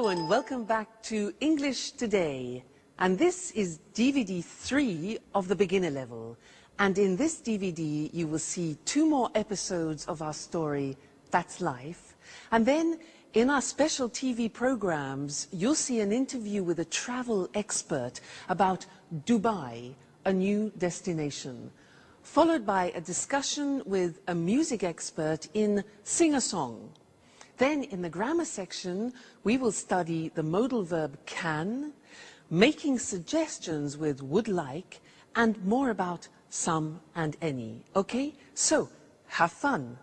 Hello and welcome back to English Today. And this is DVD 3 of the beginner level. And in this DVD you will see 2 more episodes of our story, That's Life. And then in our special TV programs you'll see an interview with a travel expert about Dubai, a new destination, followed by a discussion with a music expert in Sing-a-Song. Then in the grammar section, we will study the modal verb can, making suggestions with would like, and more about some and any. Okay? So, have fun.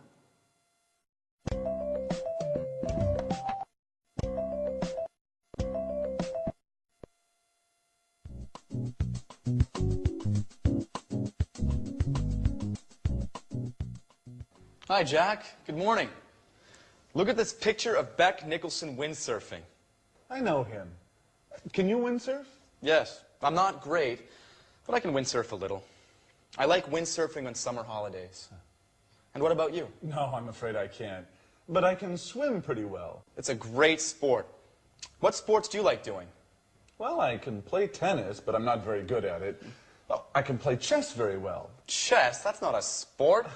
Hi, Jack. Good morning. Look at this picture of Beck Nicholson windsurfing. I know him. Can you windsurf? Yes, I'm not great, but I can windsurf a little. I like windsurfing on summer holidays. And what about you? No, I'm afraid I can't. But I can swim pretty well. It's a great sport. What sports do you like doing? Well, I can play tennis, but I'm not very good at it. Oh, I can play chess very well. Chess? That's not a sport.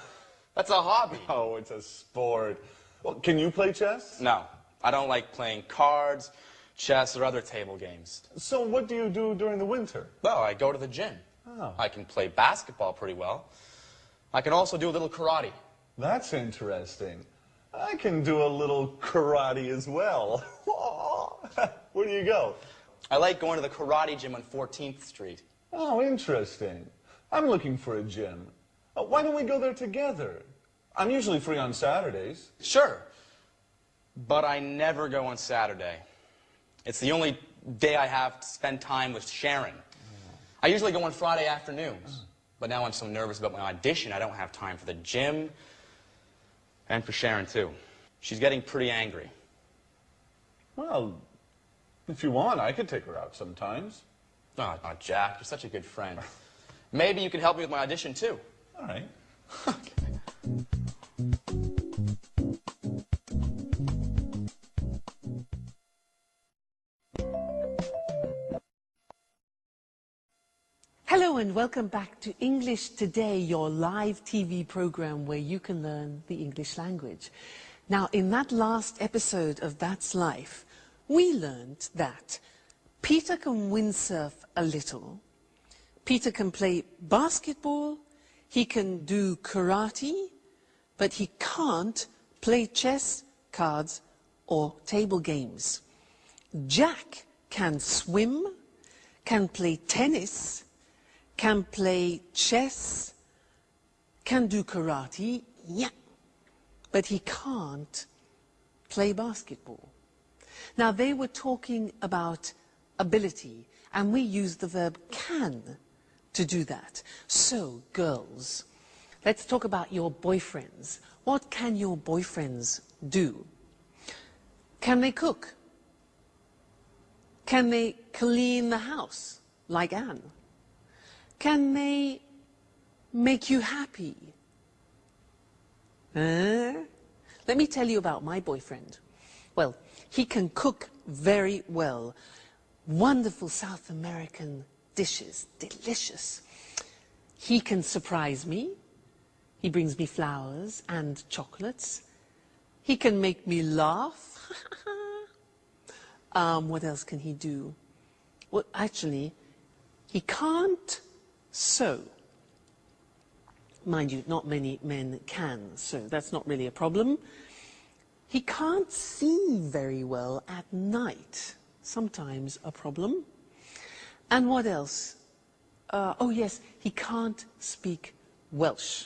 That's a hobby. Oh, it's a sport. Well, can you play chess? No, I don't like playing cards, chess, or other table games. So what do you do during the winter? Well, I go to the gym. Oh. I can play basketball pretty well. I can also do a little karate. That's interesting. I can do a little karate as well. Where do you go? I like going to the karate gym on 14th Street. Oh, interesting. I'm looking for a gym. Why don't we go there together? I'm usually free on Saturdays. Sure, but I never go on Saturday. It's the only day I have to spend time with Sharon. I usually go on Friday afternoons, but now I'm so nervous about my audition I don't have time for the gym and for Sharon too. She's getting pretty angry. Well, if you want, I could take her out sometimes. Oh, Jack, you're such a good friend. Maybe you could help me with my audition too. All right. Hello and welcome back to English Today, your live TV program where you can learn the English language. Now, in that last episode of That's Life, we learned that Peter can windsurf a little, Peter can play basketball, he can do karate, but he can't play chess, cards, or table games. Jack can swim, can play tennis, can play chess, can do karate, yeah, but he can't play basketball. Now, they were talking about ability, and we used the verb can to do that. So, girls, let's talk about your boyfriends. What can your boyfriends do? Can they cook? Can they clean the house, like Anne? Can they make you happy? Let me tell you about my boyfriend. Well, he can cook very well. Wonderful South American dishes, delicious. He can surprise me. He brings me flowers and chocolates. He can make me laugh. What else can he do? Well, actually, he can't sew. Mind you, not many men can sew. That's not really a problem. He can't see very well at night. Sometimes a problem. And what else? Oh yes, he can't speak Welsh.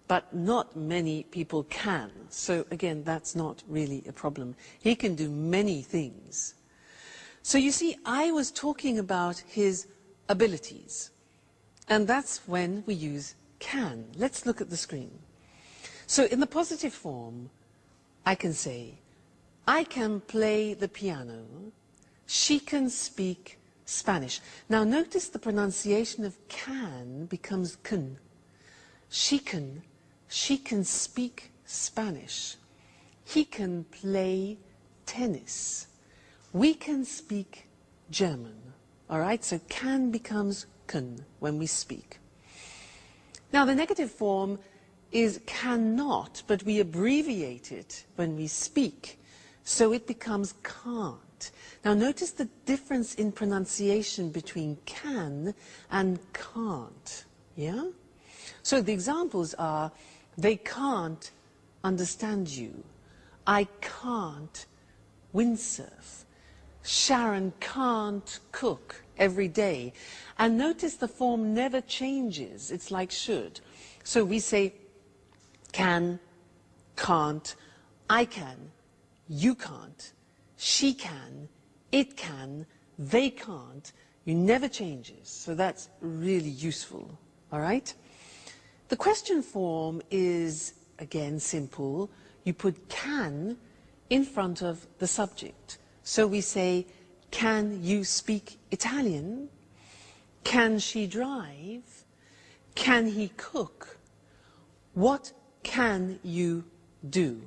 But not many people can. So again, that's not really a problem. He can do many things. So you see, I was talking about his abilities. And that's when we use can. Let's look at the screen. So in the positive form, I can say, I can play the piano. She can speak Spanish. Now notice the pronunciation of can becomes can. She can speak Spanish. He can play tennis. we can speak German. All right, so can becomes können when we speak. Now the negative form is cannot, but we abbreviate it when we speak, so it becomes can't. Now notice the difference in pronunciation between can and can't, yeah? So the examples are, they can't understand you. I can't windsurf. Sharon can't cook every day. And notice the form never changes. It's like should. So we say can, can't, I can, you can't, she can, it can, they can't. You never changes. So that's really useful. All right? The question form is, again, simple. You put can in front of the subject. So we say, can you speak Italian? Can she drive? Can he cook? What can you do?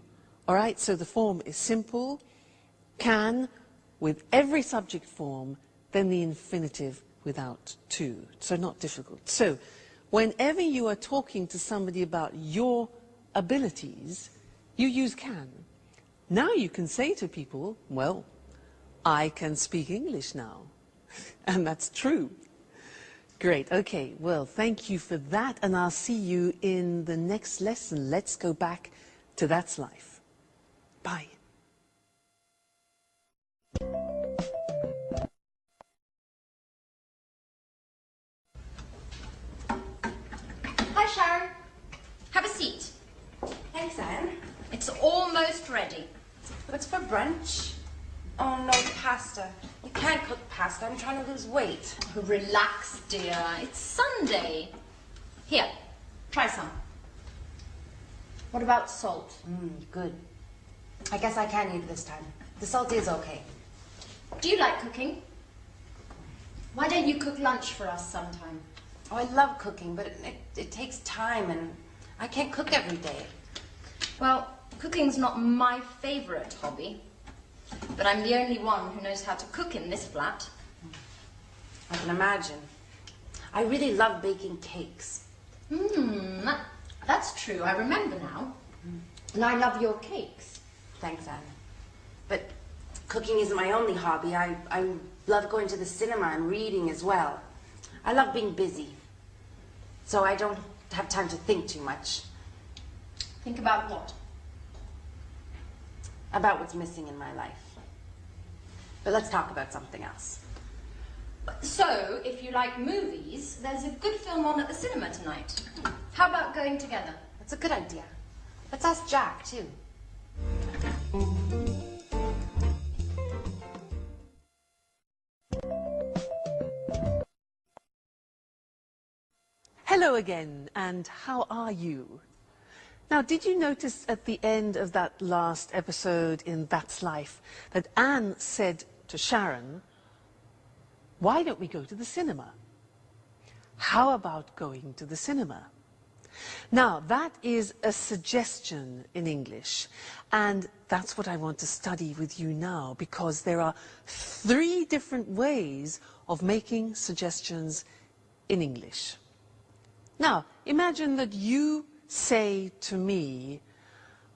All right, so the form is simple. Can with every subject form, then the infinitive without to. So not difficult. So whenever you are talking to somebody about your abilities, you use can. Now you can say to people, well, I can speak English now. And that's true. Great. Okay. Well, thank you for that. And I'll see you in the next lesson. Let's go back to That's Life. Bye. Hi, Sharon. Have a seat. Thanks, Anne. It's almost ready. What's for brunch? Oh, no, pasta. You can't cook pasta. I'm trying to lose weight. Oh, relax, dear. It's Sunday. Here, try some. What about salt? Good. I guess I can eat this time. The salt is okay. Do you like cooking? Why don't you cook lunch for us sometime? Oh, I love cooking, but it takes time, and I can't cook every day. Well, cooking's not my favorite hobby, but I'm the only one who knows how to cook in this flat. I can imagine. I really love baking cakes. That's true. I remember now. And I love your cakes. Thanks, Anne. But cooking isn't my only hobby. I love going to the cinema and reading as well. I love being busy, so I don't have time to think too much. Think about what? About what's missing in my life. But let's talk about something else. So, if you like movies, there's a good film on at the cinema tonight. How about going together? That's a good idea. Let's ask Jack, too. Hello again, and how are you? Now, did you notice at the end of that last episode in That's Life that Anne said to Sharon, why don't we go to the cinema? How about going to the cinema? Now, that is a suggestion in English, and that's what I want to study with you now, because there are 3 different ways of making suggestions in English. Now, imagine that you say to me,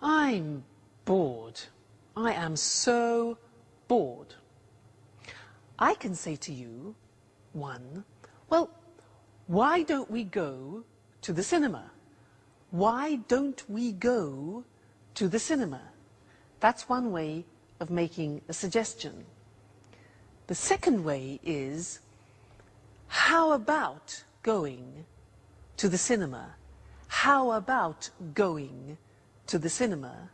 I'm bored. I am so bored. I can say to you, 1, well, why don't we go to the cinema? Why don't we go to the cinema? That's one way of making a suggestion. The second way is, how about going to the cinema? How about going to the cinema?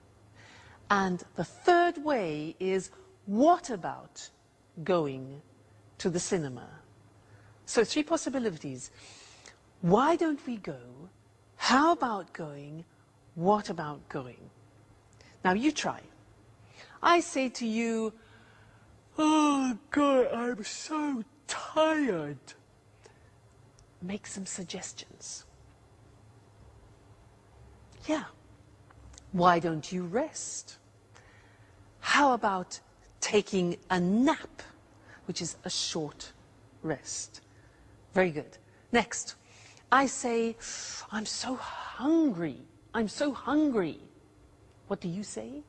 And the third way is, what about going to the cinema? So 3 possibilities. Why don't we go? How about going? What about going? Now you try. I say to you, oh God, I'm so tired. Make some suggestions. Yeah. Why don't you rest? How about taking a nap, which is a short rest. Very good. Next, I say, I'm so hungry. I'm so hungry. What do you say?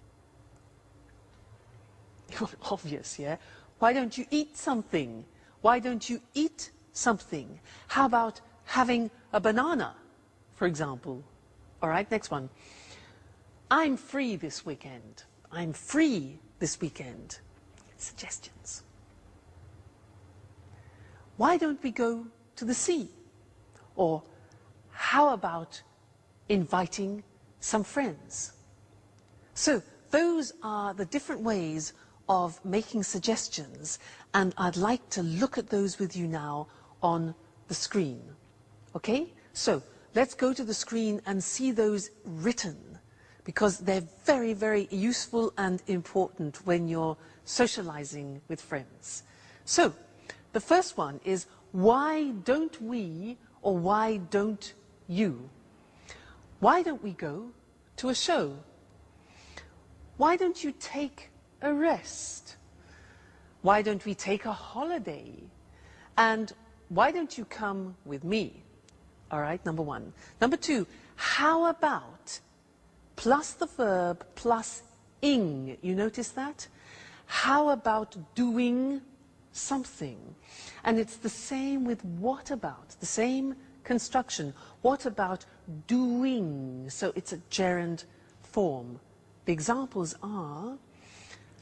Obvious, yeah? Why don't you eat something? Why don't you eat something? How about having a banana, for example? All right, next one. I'm free this weekend. I'm free this weekend. Suggestions. Why don't we go to the sea? Or how about inviting some friends? So those are the different ways of making suggestions, and I'd like to look at those with you now on the screen. Okay? So let's go to the screen and see those written, because they're very, very useful and important when you're socializing with friends. So the first one is, why don't we, or why don't you? Why don't we go to a show? Why don't you take a rest? Why don't we take a holiday? And why don't you come with me? All right, number one. Number two, how about plus the verb plus ing? You notice that? How about doing something? And it's the same with what about, the same construction. What about doing? So it's a gerund form. The examples are,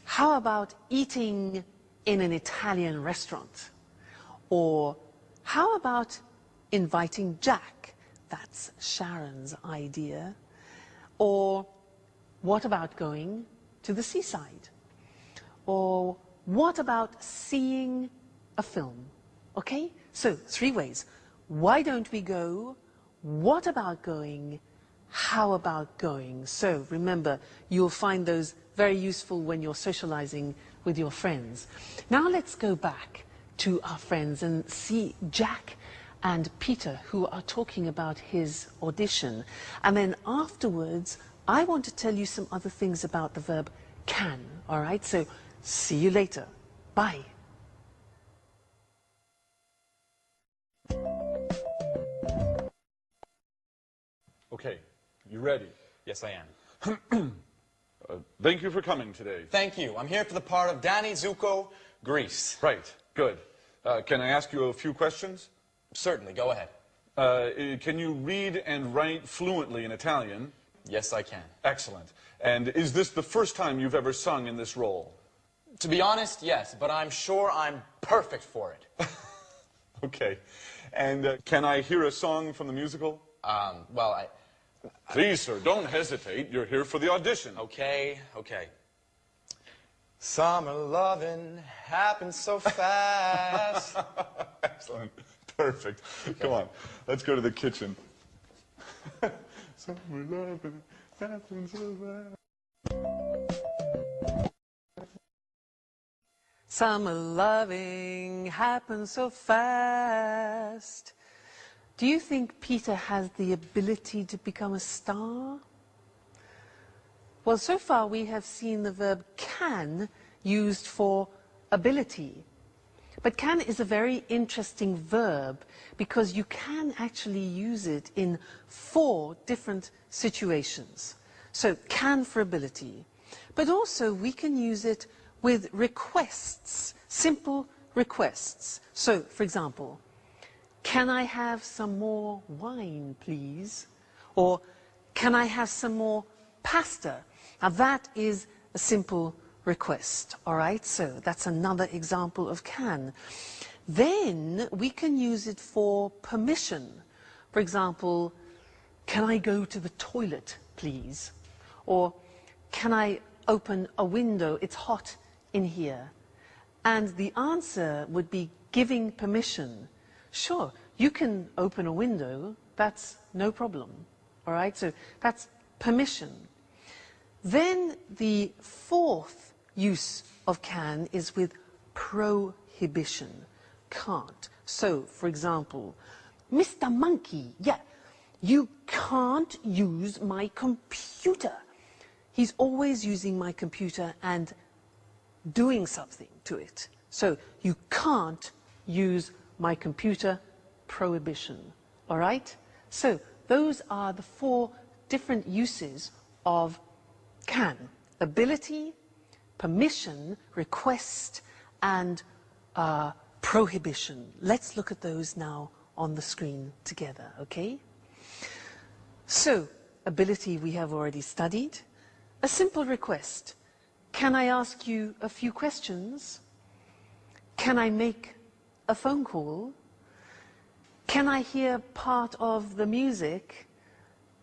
how about eating in an Italian restaurant? Or how about inviting Jack? That's Sharon's idea. Or what about going to the seaside? Or what about seeing a film? Okay? So, three ways. Why don't we go? What about going? How about going? So, remember, you'll find those very useful when you're socializing with your friends. Now let's go back to our friends and see Jack and Peter, who are talking about his audition. And then afterwards, I want to tell you some other things about the verb can. All right? So, see you later. Bye. Okay, you ready? Yes, I am. Thank you for coming today. Thank you. I'm here for the part of Danny Zuko, Greece. Right, good. Can I ask you a few questions? Certainly, go ahead. Can you read and write fluently in Italian? Yes, I can. Excellent. And is this the first time you've ever sung in this role? To be honest, yes, but I'm sure I'm perfect for it. Okay. And can I hear a song from the musical? Well, Please, sir, don't hesitate. You're here for the audition. Okay. Summer loving happens so fast. Excellent. Perfect. Come on. Let's go to the kitchen. Summer loving happens so fast. Summer loving happens so fast. Do you think Peter has the ability to become a star? Well, so far we have seen the verb can used for ability. But can is a very interesting verb because you can actually use it in 4 different situations. So can for ability. But also we can use it with requests, simple requests. So, for example, can I have some more wine, please? Or can I have some more pasta? Now that is a simple request, all right? So that's another example of can. Then we can use it for permission. For example, can I go to the toilet, please? Or can I open a window? It's hot in here. And the answer would be giving permission. Sure, you can open a window, that's no problem, all right? So that's permission. Then the 4th use of can is with prohibition, can't. So, for example, Mr. Monkey, yeah, you can't use my computer. He's always using my computer and doing something to it. So you can't use my computer, prohibition. All right? So those are the 4 different uses of can. Ability, permission, request, and prohibition. Let's look at those now on the screen together, okay? So, ability we have already studied. A simple request. Can I ask you a few questions? Can I make a phone call? Can I hear part of the music?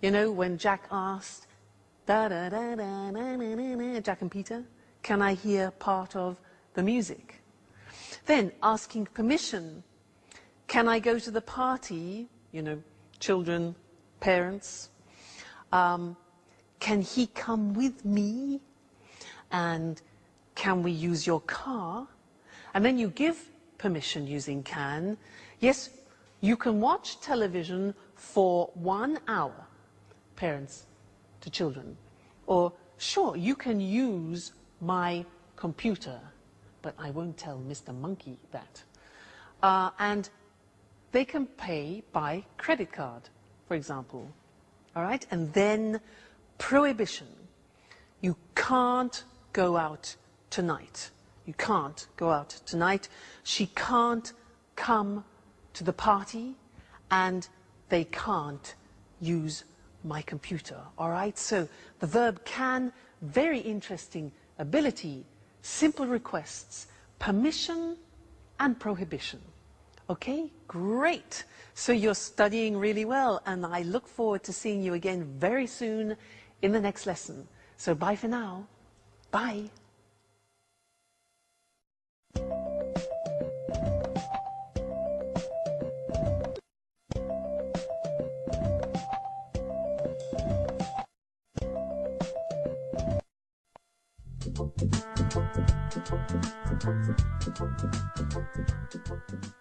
You know, when Jack asked, da da da da na na na na, Jack and Peter, can I hear part of the music? Then asking permission. Can I go to the party? You know, children, parents. Can he come with me? And can we use your car? And then you give permission using can. Yes, you can watch television for 1 hour, parents to children. Or, sure, you can use my computer, but I won't tell Mr. Monkey that. And they can pay by credit card, for example. All right? And then prohibition. You can't go out tonight. You can't go out tonight. She can't come to the party, and they can't use my computer. All right? So the verb can, very interesting ability, simple requests, permission and prohibition. Okay? Great. So you're studying really well, and I look forward to seeing you again very soon in the next lesson. So bye for now. Bye.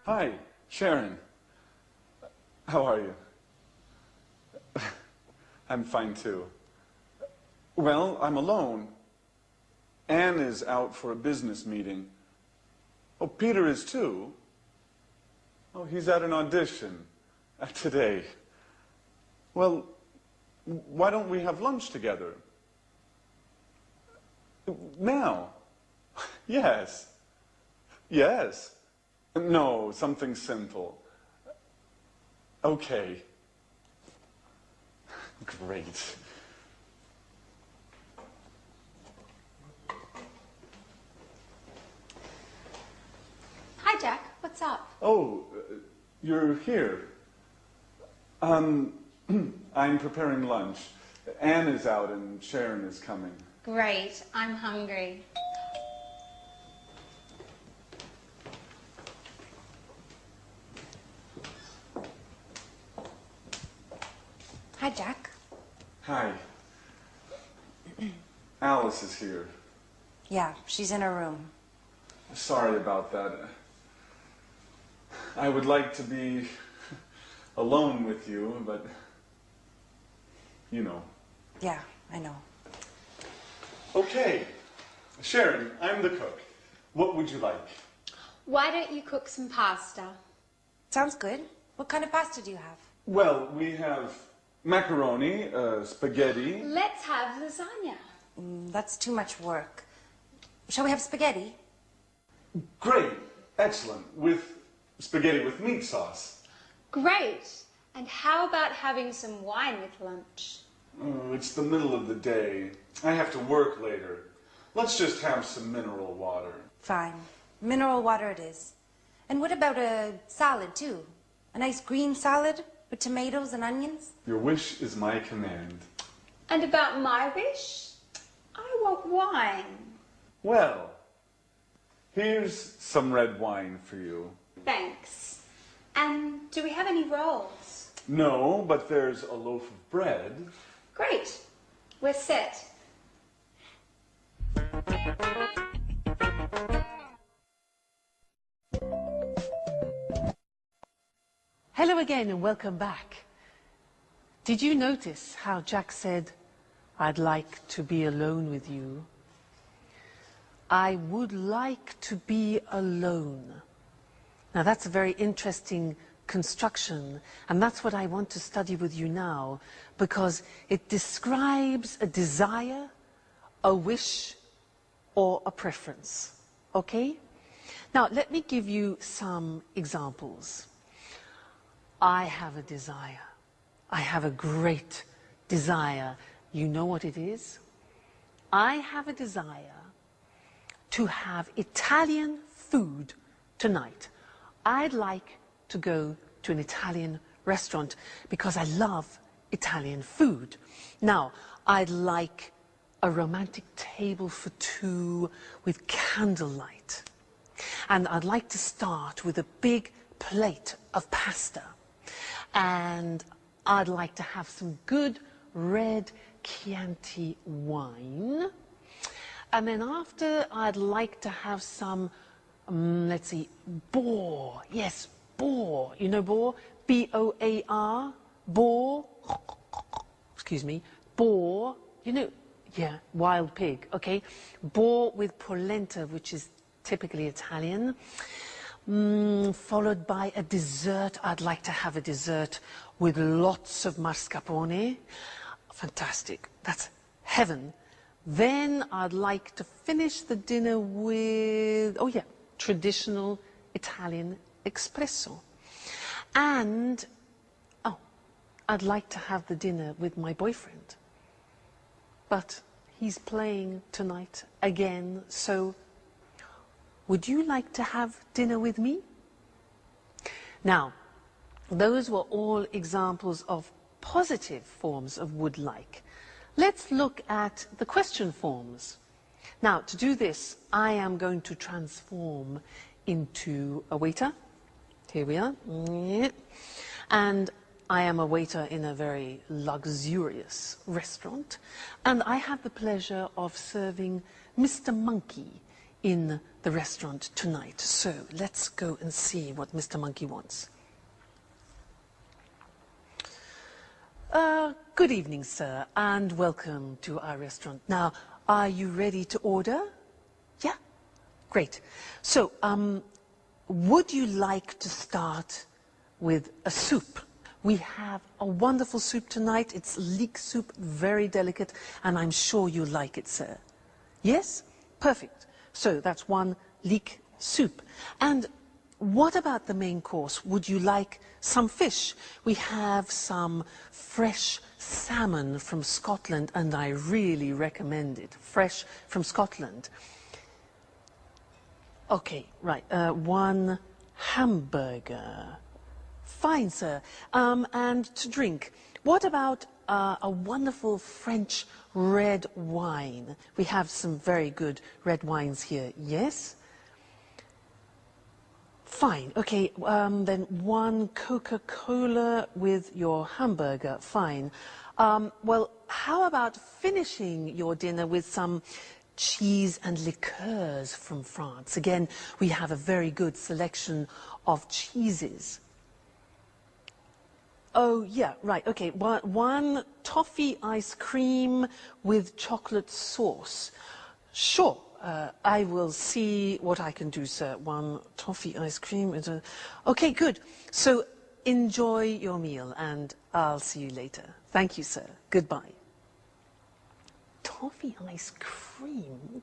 Hi, Sharon. How are you? I'm fine too. Well, I'm alone. Anne is out for a business meeting. Oh, Peter is too. Oh, he's at an audition today. Well, why don't we have lunch together? Now? Yes. Yes. No, something simple. Okay. Great. Hi, Jack. What's up? Oh, you're here. I'm preparing lunch. Anne is out and Sharon is coming. Great. I'm hungry. Hi, Jack. Hi. Alice is here. Yeah, she's in her room. Sorry about that. I would like to be alone with you, but you know. Yeah, I know. Okay. Sharon, I'm the cook. What would you like? Why don't you cook some pasta? Sounds good. What kind of pasta do you have? Well, we have macaroni, spaghetti. Let's have lasagna. That's too much work. Shall we have spaghetti? Great. Excellent. With spaghetti with meat sauce. Great. And how about having some wine with lunch? Oh, it's the middle of the day. I have to work later. Let's just have some mineral water. Fine. Mineral water it is. And what about a salad, too? A nice green salad with tomatoes and onions? Your wish is my command. And about my wish? I want wine. Well, here's some red wine for you. Thanks. And do we have any rolls? No, but there's a loaf of bread. Great. We're set. Hello again and welcome back. Did you notice how Jack said, I'd like to be alone with you? I would like to be alone. Now that's a very interesting construction, and that's what I want to study with you now, because it describes a desire, a wish, or a preference. Okay? Now let me give you some examples. I have a desire. I have a great desire. You know what it is? I have a desire to have Italian food tonight. I'd like to go to an Italian restaurant because I love Italian food. Now, I'd like a romantic table for two with candlelight. And I'd like to start with a big plate of pasta. And I'd like to have some good red Chianti wine. And then after, I'd like to have some, let's see, boar. Yes, boar. You know boar? B-O-A-R. Boar. Excuse me. Boar. You know, yeah, wild pig. Okay. Boar with polenta, which is typically Italian. Followed by a dessert. I'd like to have a dessert with lots of mascarpone. Fantastic. That's heaven. Then I'd like to finish the dinner with, oh yeah, traditional Italian espresso. And, oh, I'd like to have the dinner with my boyfriend. But he's playing tonight again, so would you like to have dinner with me? Now, those were all examples of positive forms of would like. Let's look at the question forms. Now, to do this, I am going to transform into a waiter. Here we are. And I am a waiter in a very luxurious restaurant. And I have the pleasure of serving Mr. Monkey in the restaurant tonight. So let's go and see what Mr. Monkey wants. Good evening, sir, and welcome to our restaurant. Now, are you ready to order? Yeah? Great. So, would you like to start with a soup? We have a wonderful soup tonight. It's leek soup, very delicate, and I'm sure you like it, sir. Yes? Perfect. So, that's one leek soup. And what about the main course? Would you like some fish? We have some fresh salmon from Scotland, and I really recommend it. Fresh from Scotland. Okay, right. One hamburger. Fine, sir. And to drink, what about a wonderful French red wine? We have some very good red wines here. Yes? Fine. Okay, then one Coca-Cola with your hamburger. Fine. Well, how about finishing your dinner with some cheese and liqueurs from France? Again, we have a very good selection of cheeses. Oh, yeah, right. Okay, one toffee ice cream with chocolate sauce. Sure. I will see what I can do, sir. One toffee ice cream. Okay, good. So enjoy your meal, and I'll see you later. Thank you, sir. Goodbye. Toffee ice cream?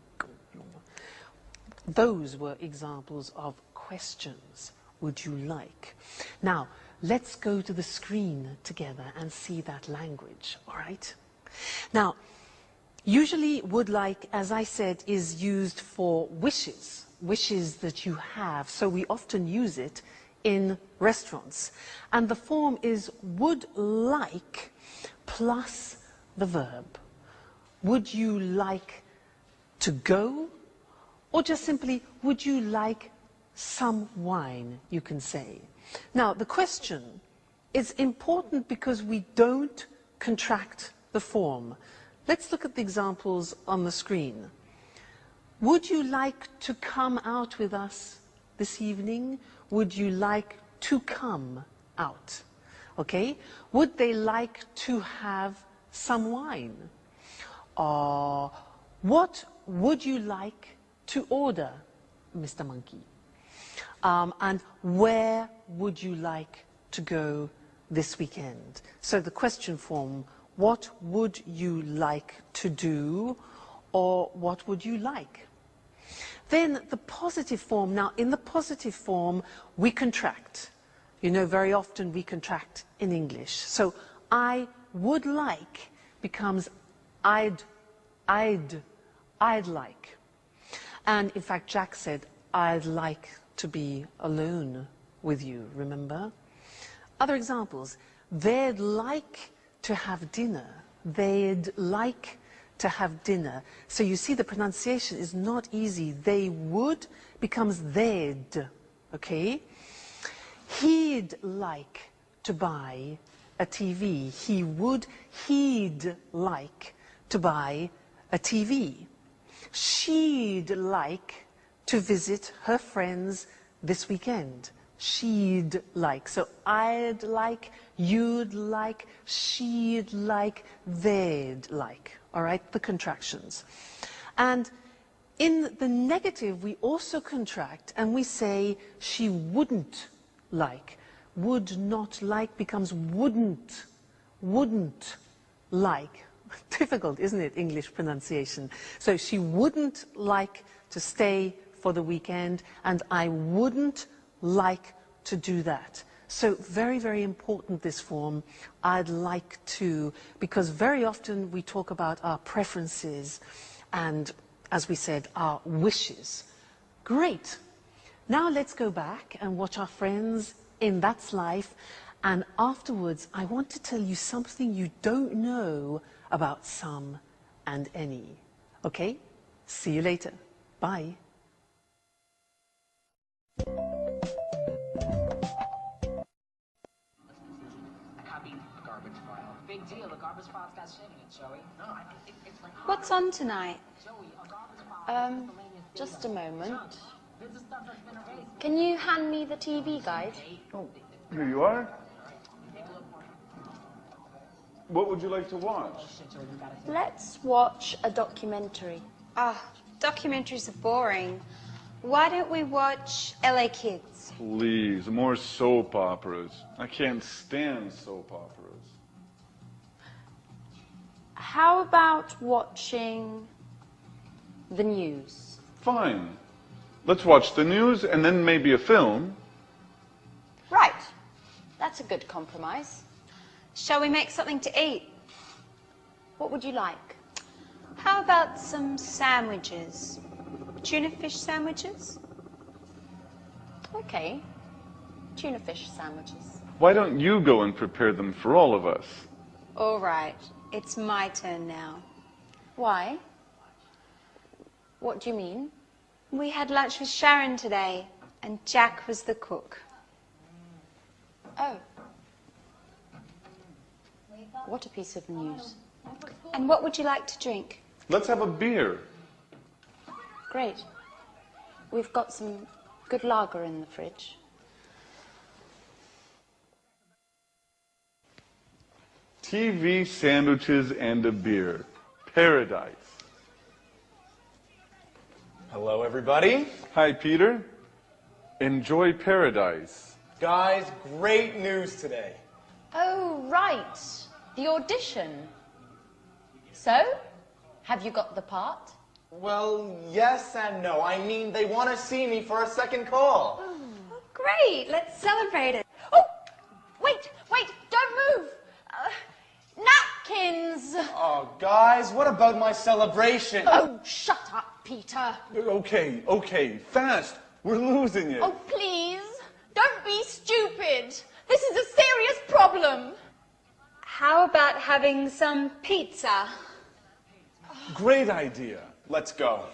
Those were examples of questions. Would you like? Now, let's go to the screen together and see that language, all right? Now, usually would like, as I said, is used for wishes, wishes that you have. So we often use it in restaurants. And the form is would like plus the verb. Would you like to go? Or just simply, would you like some wine, you can say. Now, the question is important because we don't contract the form. Let's look at the examples on the screen. Would you like to come out with us this evening? Would you like to come out? Okay? Would they like to have some wine? What would you like to order, Mr. Monkey? And where would you like to go this weekend? So the question form, what would you like to do, or what would you like? Then the positive form. Now, in the positive form, we contract. You know, very often we contract in English. So I would like becomes I'd like. And in fact, Jack said, I'd like to be alone with you, remember? Other examples, they'd like to have dinner. They'd like to have dinner. So you see the pronunciation is not easy. They would becomes they'd, okay? He'd like to buy a TV. He'd like to buy a TV. She'd like to visit her friends this weekend. She'd like. So I'd like, you'd like, she'd like, they'd like. All right, the contractions. And in the negative, we also contract and we say she wouldn't like. Would not like becomes wouldn't like. Difficult, isn't it, English pronunciation? So she wouldn't like to stay for the weekend, and I wouldn't like to do that. So very, very important, this form, I'd like to, because very often we talk about our preferences and, as we said, our wishes. Great. Now let's go back and watch our friends in That's Life, and afterwards I want to tell you something you don't know about some and any. Okay? See you later. Bye. Big deal, the garbage file's got shit in it, Joey. No, it's like... What's on tonight? Just a moment. Can you hand me the TV guide? Oh, here you are. What would you like to watch? Let's watch a documentary. Documentaries are boring. Why don't we watch LA Kids? Please, more soap operas. I can't stand soap operas. How about watching the news? Fine. Let's watch the news and then maybe a film. Right. That's a good compromise. Shall we make something to eat? What would you like? How about some sandwiches? Tuna fish sandwiches? Okay. Tuna fish sandwiches. Why don't you go and prepare them for all of us? All right. It's my turn now. Why? What do you mean? We had lunch with Sharon today, and Jack was the cook. Oh. What a piece of news. And what would you like to drink? Let's have a beer. Great. We've got some good lager in the fridge. TV, sandwiches, and a beer. Paradise. Hello, everybody. Hi, Peter. Enjoy paradise. Guys, great news today. Oh, right. The audition. So, have you got the part? Well, yes and no. I mean, they want to see me for a second call. Oh, great. Let's celebrate it. Oh, wait, don't move. Napkins. Oh, guys, what about my celebration? Oh, shut up, Peter. Okay, fast. We're losing it. Oh, please. Don't be stupid. This is a serious problem. How about having some pizza? Great idea. Let's go.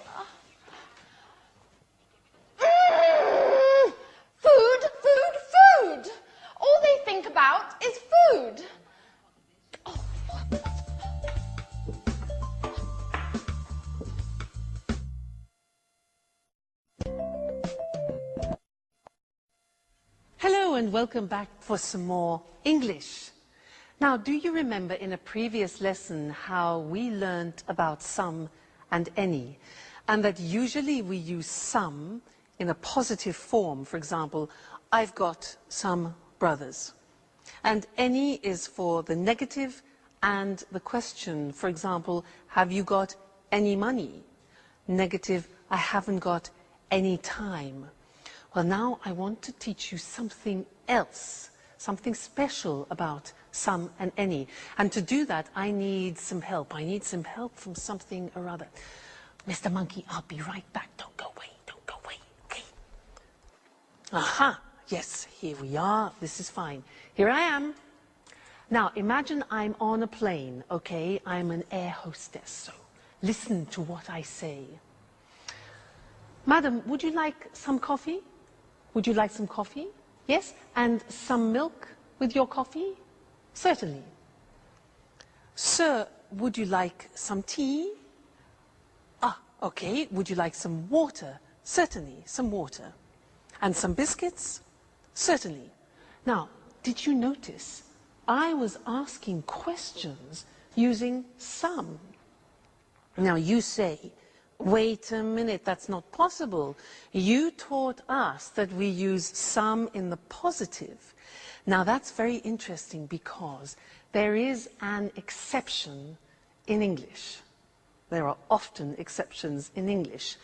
Food. All they think about is food. Hello and welcome back for some more English. Now, do you remember in a previous lesson how we learned about some and any? and that usually we use some in a positive form. For example, I've got some brothers. And any is for the negative and the question. For example, have you got any money? Negative, I haven't got any time. Well, now I want to teach you something else, something special about some and any. And to do that, I need some help. I need some help from something or other. Mr. Monkey, I'll be right back. Don't go away. Don't go away. Okay. Aha. Yes, here we are. This is fine. Here I am. Now, imagine I'm on a plane, okay? I'm an air hostess, so listen to what I say. Madam, would you like some coffee? Would you like some coffee? Yes? And some milk with your coffee? Certainly. Sir, would you like some tea? Ah, okay. Would you like some water? Certainly, some water. And some biscuits? Certainly. Now, did you notice I was asking questions using some? Now you say, wait a minute, that's not possible. You taught us that we use some in the positive. Now that's very interesting because there is an exception in English. There are often exceptions in English.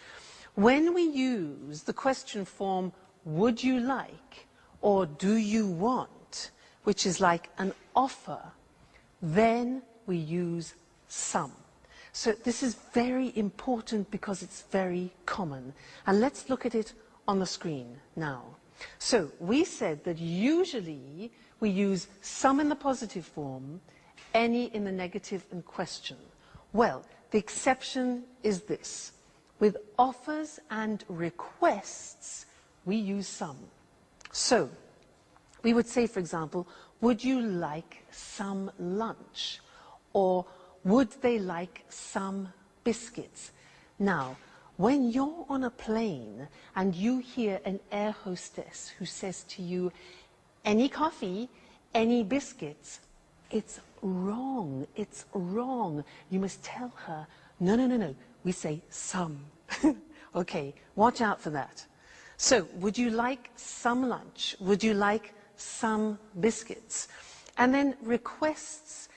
When we use the question form, would you like, or do you want, which is like an offer, then we use some. So this is very important because it's very common. And let's look at it on the screen now. So we said that usually we use some in the positive form, any in the negative and question. Well, the exception is this. With offers and requests, we use some. So we would say, for example, would you like some lunch? Or would they like some biscuits? Now, when you're on a plane and you hear an air hostess who says to you, any coffee, any biscuits, it's wrong. It's wrong. You must tell her, no, no, no, no. We say some. Okay, watch out for that. So, would you like some lunch? Would you like some biscuits? And then requests,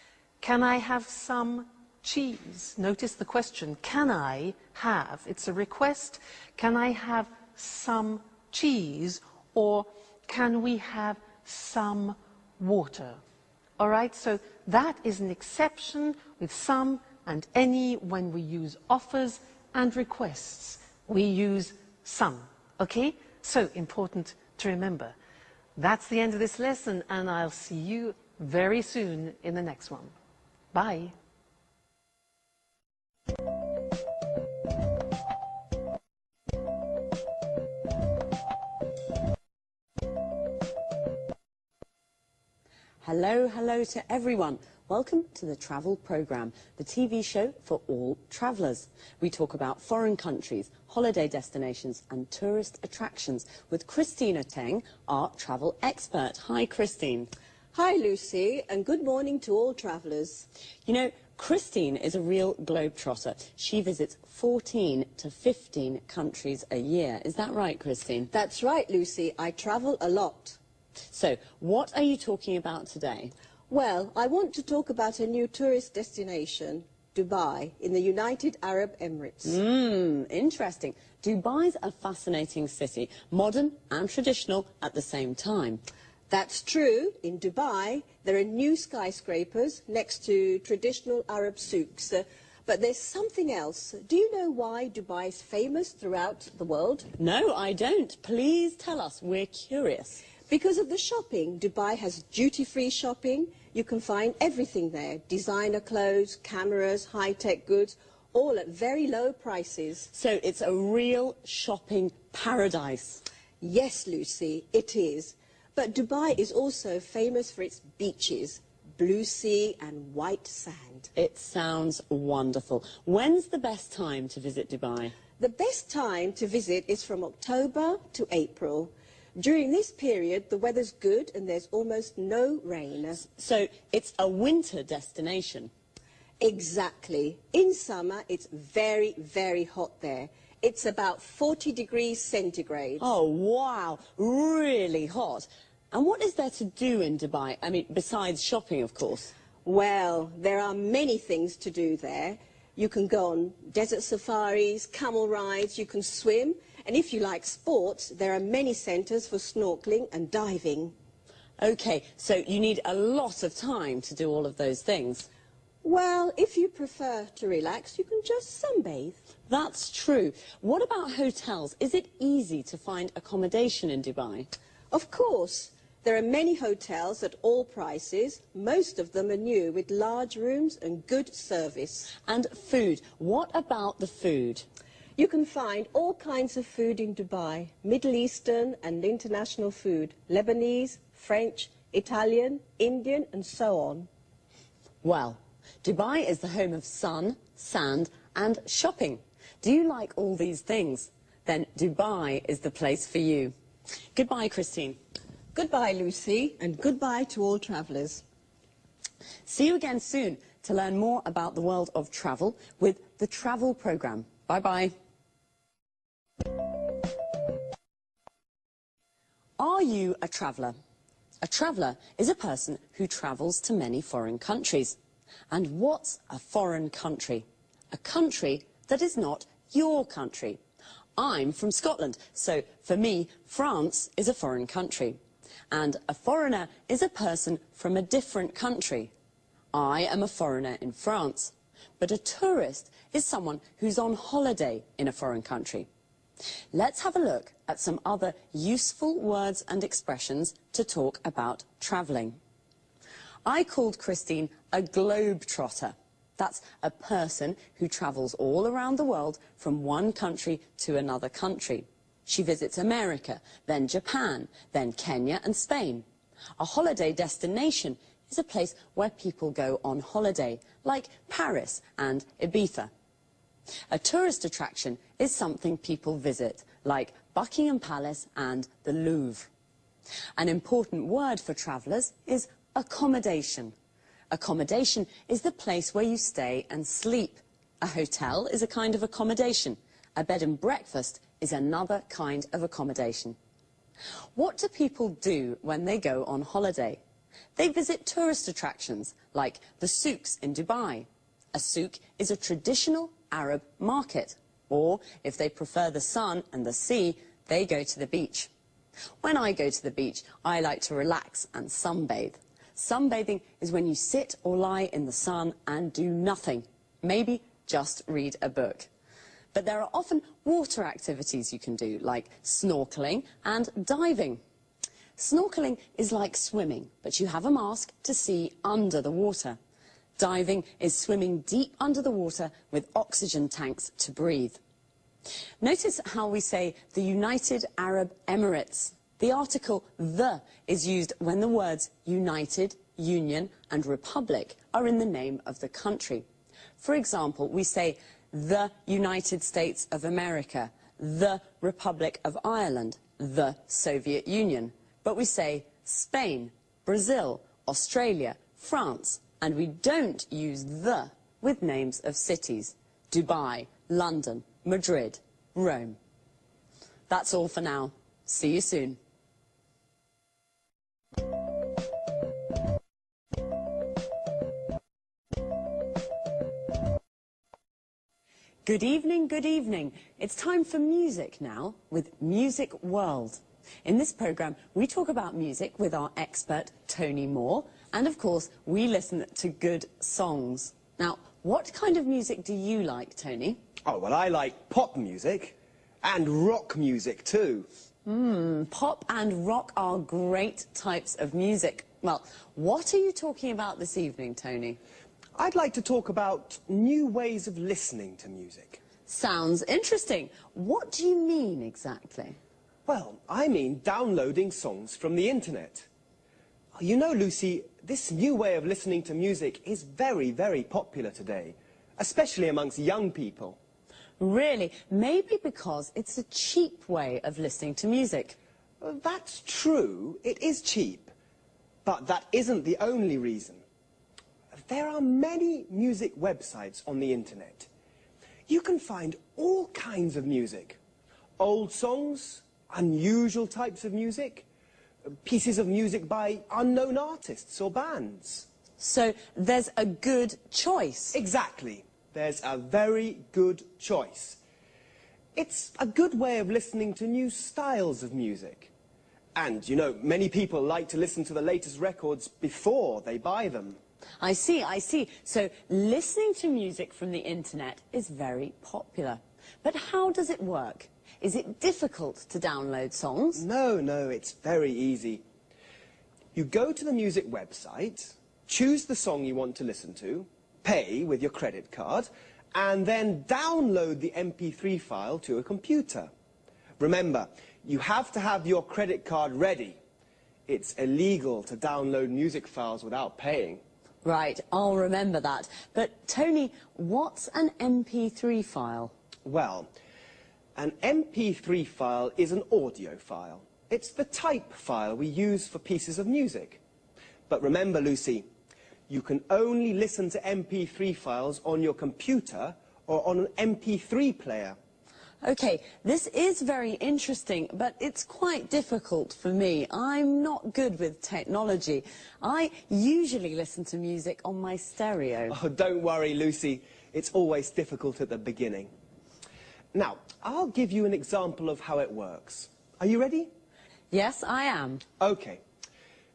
can I have some cheese? Notice the question, can I have? It's a request. Can I have some cheese? Or can we have some water? All right, so that is an exception with some and any when we use offers and requests. We use some, okay? So important to remember. That's the end of this lesson, and I'll see you very soon in the next one. Bye. Hello, hello to everyone. Welcome to the Travel Programme, the TV show for all travellers. We talk about foreign countries, holiday destinations and tourist attractions with Christina Teng, our travel expert. Hi, Christine. Hi, Lucy, and good morning to all travellers. You know, Christine is a real globetrotter. She visits 14 to 15 countries a year. Is that right, Christine? That's right, Lucy. I travel a lot. So, what are you talking about today? Well, I want to talk about a new tourist destination, Dubai, in the United Arab Emirates. Interesting. Dubai's a fascinating city, modern and traditional at the same time. That's true. In Dubai, there are new skyscrapers next to traditional Arab souks. But there's something else. Do you know why Dubai is famous throughout the world? No, I don't. Please tell us. We're curious. Because of the shopping. Dubai has duty-free shopping. You can find everything there. Designer clothes, cameras, high-tech goods, all at very low prices. So it's a real shopping paradise. Yes, Lucy, it is. But Dubai is also famous for its beaches, blue sea and white sand. It sounds wonderful. When's the best time to visit Dubai? The best time to visit is from October to April. During this period, the weather's good and there's almost no rain. So it's a winter destination? Exactly. In summer, it's very, very hot there. It's about 40 degrees centigrade. Oh, wow. Really hot. And what is there to do in Dubai? I mean, besides shopping, of course. Well, there are many things to do there. You can go on desert safaris, camel rides, you can swim. And if you like sports, there are many centres for snorkeling and diving. OK, so you need a lot of time to do all of those things. Well, if you prefer to relax, you can just sunbathe. That's true. What about hotels? Is it easy to find accommodation in Dubai? Of course. There are many hotels at all prices. Most of them are new, with large rooms and good service. And food. What about the food? You can find all kinds of food in Dubai. Middle Eastern and international food. Lebanese, French, Italian, Indian and so on. Well, Dubai is the home of sun, sand and shopping. Do you like all these things? Then Dubai is the place for you. Goodbye, Christine. Goodbye, Lucy, and goodbye to all travellers. See you again soon to learn more about the world of travel with the Travel Programme. Bye-bye. Are you a traveller? A traveller is a person who travels to many foreign countries. And what's a foreign country? A country that is not your country. I'm from Scotland, so for me, France is a foreign country. And a foreigner is a person from a different country. I am a foreigner in France, but a tourist is someone who's on holiday in a foreign country. Let's have a look at some other useful words and expressions to talk about travelling. I called Christine a globe-trotter. That's a person who travels all around the world from one country to another country. She visits America, then Japan, then Kenya and Spain. A holiday destination is a place where people go on holiday, like Paris and Ibiza. A tourist attraction is something people visit, like Buckingham Palace and the Louvre. An important word for travellers is accommodation. Accommodation is the place where you stay and sleep. A hotel is a kind of accommodation. A bed and breakfast is another kind of accommodation. What do people do when they go on holiday? They visit tourist attractions, like the souks in Dubai. A souk is a traditional Arab market. Or, if they prefer the sun and the sea, they go to the beach. When I go to the beach, I like to relax and sunbathe. Sunbathing is when you sit or lie in the sun and do nothing. Maybe just read a book. But there are often water activities you can do, like snorkeling and diving. Snorkeling is like swimming, but you have a mask to see under the water. Diving is swimming deep under the water with oxygen tanks to breathe. Notice how we say the United Arab Emirates. The article the is used when the words United, Union and Republic are in the name of the country. For example, we say the United States of America, the Republic of Ireland, the Soviet Union. But we say Spain, Brazil, Australia, France, and we don't use the with names of cities. Dubai, London, Madrid, Rome. That's all for now. See you soon. Good evening, good evening. It's time for music now with Music World. In this programme, we talk about music with our expert, Tony Moore, and of course, we listen to good songs. Now, what kind of music do you like, Tony? Oh, well, I like pop music and rock music too. Pop and rock are great types of music. Well, what are you talking about this evening, Tony? I'd like to talk about new ways of listening to music. Sounds interesting. What do you mean exactly? Well, I mean downloading songs from the internet. You know, Lucy, this new way of listening to music is very, very popular today, especially amongst young people. Really? Maybe because it's a cheap way of listening to music. That's true. It is cheap. But that isn't the only reason. there are many music websites on the internet. You can find all kinds of music. Old songs, unusual types of music, pieces of music by unknown artists or bands. So there's a good choice. Exactly. There's a very good choice. It's a good way of listening to new styles of music. And, you know, many people like to listen to the latest records before they buy them. I see, I see. So listening to music from the internet is very popular. But how does it work? Is it difficult to download songs? No, it's very easy. You go to the music website, choose the song you want to listen to, pay with your credit card, and then download the MP3 file to a computer. Remember, you have to have your credit card ready. It's illegal to download music files without paying. Right, I'll remember that. But, Tony, what's an MP3 file? Well, an MP3 file is an audio file. It's the type file we use for pieces of music. But remember, Lucy, you can only listen to MP3 files on your computer or on an MP3 player. OK, this is very interesting, but it's quite difficult for me. I'm not good with technology. I usually listen to music on my stereo. Oh, don't worry, Lucy. It's always difficult at the beginning. Now, I'll give you an example of how it works. Are you ready? Yes, I am. OK.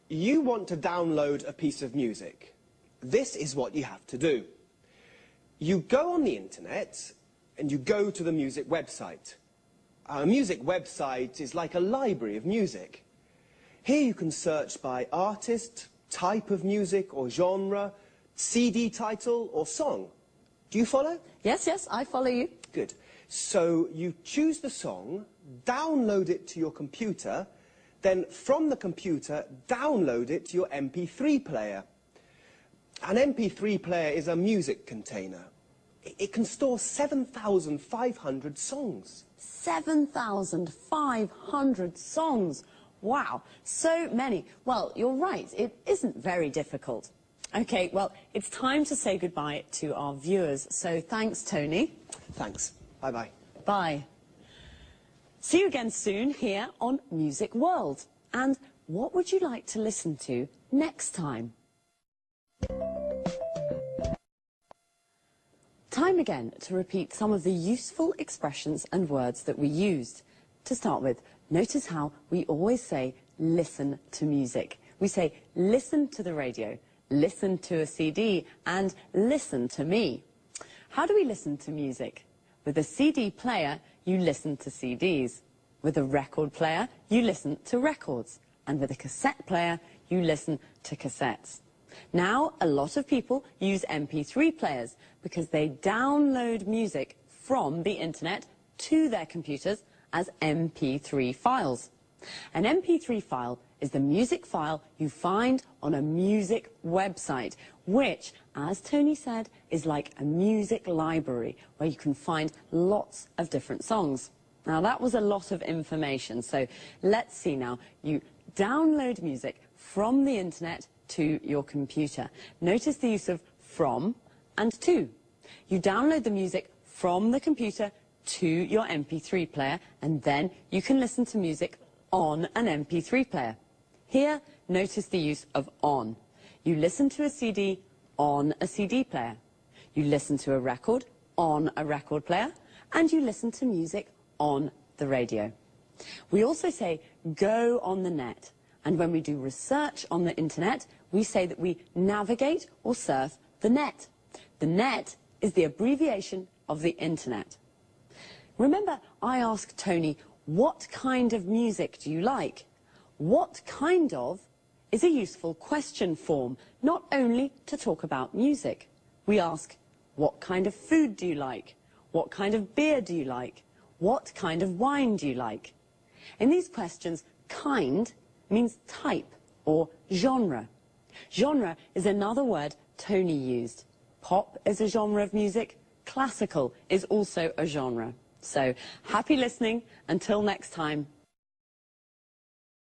You want to download a piece of music. This is what you have to do. You go on the internet and you go to the music website. A music website is like a library of music. Here you can search by artist, type of music or genre, CD title or song. Do you follow? Yes, I follow you. Good. So you choose the song, download it to your computer, then from the computer, download it to your MP3 player. An MP3 player is a music container. It can store 7,500 songs. 7,500 songs. Wow, so many. Well, you're right, it isn't very difficult. OK, well, it's time to say goodbye to our viewers. So thanks, Tony. Thanks. Bye-bye. Bye. See you again soon here on Music World. And what would you like to listen to next time? Time again to repeat some of the useful expressions and words that we used. To start with, notice how we always say listen to music. We say listen to the radio, listen to a CD, and listen to me. How do we listen to music? With a CD player, you listen to CDs. With a record player, you listen to records. And with a cassette player, you listen to cassettes. Now, a lot of people use MP3 players because they download music from the internet to their computers as MP3 files. An MP3 file is the music file you find on a music website, which, as Tony said, is like a music library where you can find lots of different songs. Now, that was a lot of information, so let's see now. You download music from the internet to your computer. Notice the use of from and to. You download the music from the computer to your MP3 player, and then you can listen to music on an MP3 player. Here, notice the use of on. You listen to a CD on a CD player. You listen to a record on a record player, and you listen to music on the radio. We also say go on the net, and when we do research on the internet, we say that we navigate or surf the net. The net is the abbreviation of the internet. Remember, I asked Tony, what kind of music do you like? What kind of is a useful question form, not only to talk about music. We ask, what kind of food do you like? What kind of beer do you like? What kind of wine do you like? In these questions, kind means type or genre. Genre is another word Tony used. Pop is a genre of music. Classical is also a genre. So, happy listening. Until next time.